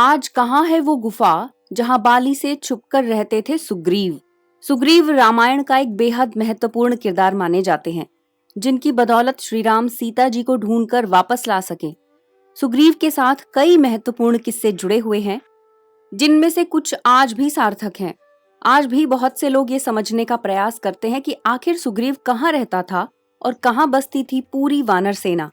आज कहाँ है वो गुफा जहाँ बाली से छुपकर रहते थे सुग्रीव। सुग्रीव रामायण का एक बेहद महत्वपूर्ण किरदार माने जाते हैं, जिनकी बदौलत श्री राम सीता जी को ढूंढकर वापस ला सके। सुग्रीव के साथ कई महत्वपूर्ण किस्से जुड़े हुए हैं, जिनमें से कुछ आज भी सार्थक हैं। आज भी बहुत से लोग ये समझने का प्रयास करते हैं कि आखिर सुग्रीव कहाँ रहता था और कहाँ बसती थी पूरी वानर सेना।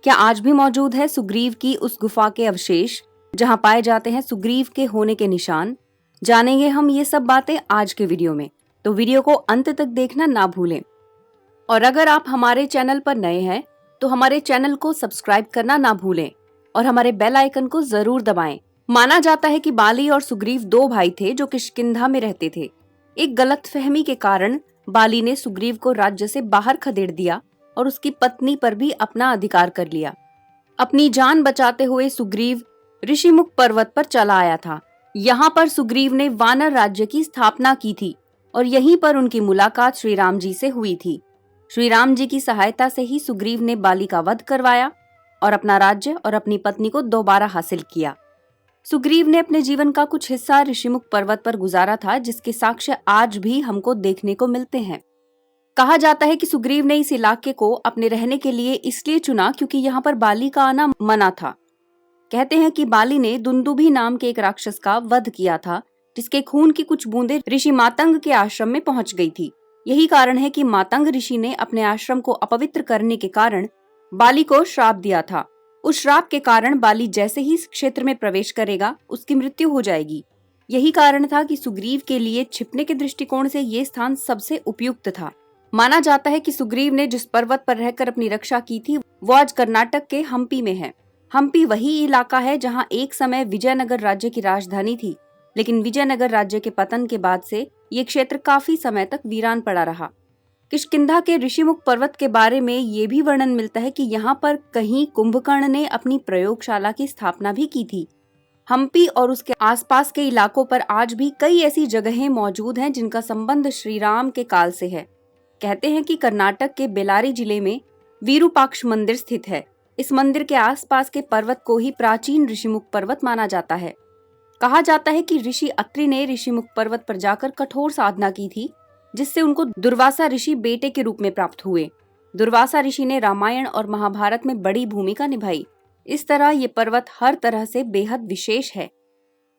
क्या आज भी मौजूद है सुग्रीव की उस गुफा के अवशेष जहां पाए जाते हैं सुग्रीव के होने के निशान? जानेंगे हम ये सब बातें आज के वीडियो में, तो वीडियो को अंत तक देखना ना भूलें। और अगर आप हमारे चैनल पर नए हैं तो हमारे चैनल को सब्सक्राइब करना ना भूलें और हमारे बेल आइकन को जरूर दबाएं। माना जाता है कि बाली और सुग्रीव दो भाई थे जो किष्किंधा में रहते थे। एक गलतफहमी के कारण बाली ने सुग्रीव को राज्य से बाहर खदेड़ दिया और उसकी पत्नी पर भी अपना अधिकार कर लिया। अपनी जान बचाते हुए सुग्रीव ऋषिमुख पर्वत पर चला आया था। यहाँ पर सुग्रीव ने वानर राज्य की स्थापना की थी और यहीं पर उनकी मुलाकात श्री राम जी से हुई थी। श्री राम जी की सहायता से ही सुग्रीव ने बाली का वध करवाया और अपना राज्य और अपनी पत्नी को दोबारा हासिल किया। सुग्रीव ने अपने जीवन का कुछ हिस्सा ऋषिमुख पर्वत पर गुजारा था, जिसके साक्ष्य आज भी हमको देखने को मिलते हैं। कहा जाता है कि सुग्रीव ने इस इलाके को अपने रहने के लिए इसलिए चुना क्योंकि यहाँ पर बाली का आना मना था। कहते हैं कि बाली ने दुंदुभी नाम के एक राक्षस का वध किया था, जिसके खून की कुछ बूंदें ऋषि मातंग के आश्रम में पहुंच गई थी। यही कारण है कि मातंग ऋषि ने अपने आश्रम को अपवित्र करने के कारण बाली को श्राप दिया था। उस श्राप के कारण बाली जैसे ही इस क्षेत्र में प्रवेश करेगा, उसकी मृत्यु हो जाएगी। यही कारण था कि सुग्रीव के लिए छिपने के दृष्टिकोण से ये स्थान सबसे उपयुक्त था। माना जाता है कि सुग्रीव ने जिस पर्वत पर रहकर अपनी रक्षा की थी वो आज कर्नाटक के हम्पी में है। हम्पी वही इलाका है जहां एक समय विजयनगर राज्य की राजधानी थी, लेकिन विजयनगर राज्य के पतन के बाद से ये क्षेत्र काफी समय तक वीरान पड़ा रहा। किष्किंधा के ऋषिमुख पर्वत के बारे में ये भी वर्णन मिलता है कि यहाँ पर कहीं कुंभकर्ण ने अपनी प्रयोगशाला की स्थापना भी की थी। हम्पी और उसके आसपास के इलाकों पर आज भी कई ऐसी जगहें मौजूद हैं जिनका संबंध श्री राम के काल से है। कहते हैं कि कर्नाटक के बेलारी जिले में वीरूपाक्ष मंदिर स्थित है। इस मंदिर के आसपास के पर्वत को ही प्राचीन ऋषिमुख पर्वत माना जाता है। कहा जाता है कि ऋषि अत्रि ने ऋषिमुख पर्वत पर जाकर कठोर साधना की थी, जिससे उनको दुर्वासा ऋषि बेटे के रूप में प्राप्त हुए। दुर्वासा ऋषि ने रामायण और महाभारत में बड़ी भूमिका निभाई। इस तरह ये पर्वत हर तरह से बेहद विशेष है।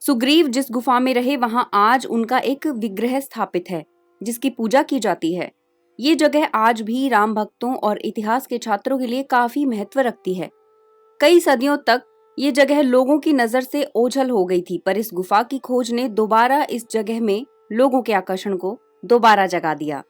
सुग्रीव जिस गुफा में रहे वहां आज उनका एक विग्रह स्थापित है, जिसकी पूजा की जाती है। ये जगह आज भी राम भक्तों और इतिहास के छात्रों के लिए काफी महत्व रखती है। कई सदियों तक ये जगह लोगों की नजर से ओझल हो गई थी, पर इस गुफा की खोज ने दोबारा इस जगह में लोगों के आकर्षण को दोबारा जगा दिया।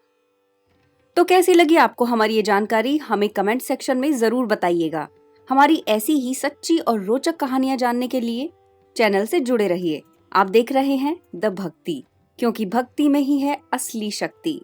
तो कैसी लगी आपको हमारी ये जानकारी? हमें कमेंट सेक्शन में जरूर बताइएगा। हमारी ऐसी ही सच्ची और रोचक कहानियां जानने के लिए चैनल से जुड़े रहिए। आप देख रहे हैं द भक्ति, क्योंकि भक्ति में ही है असली शक्ति।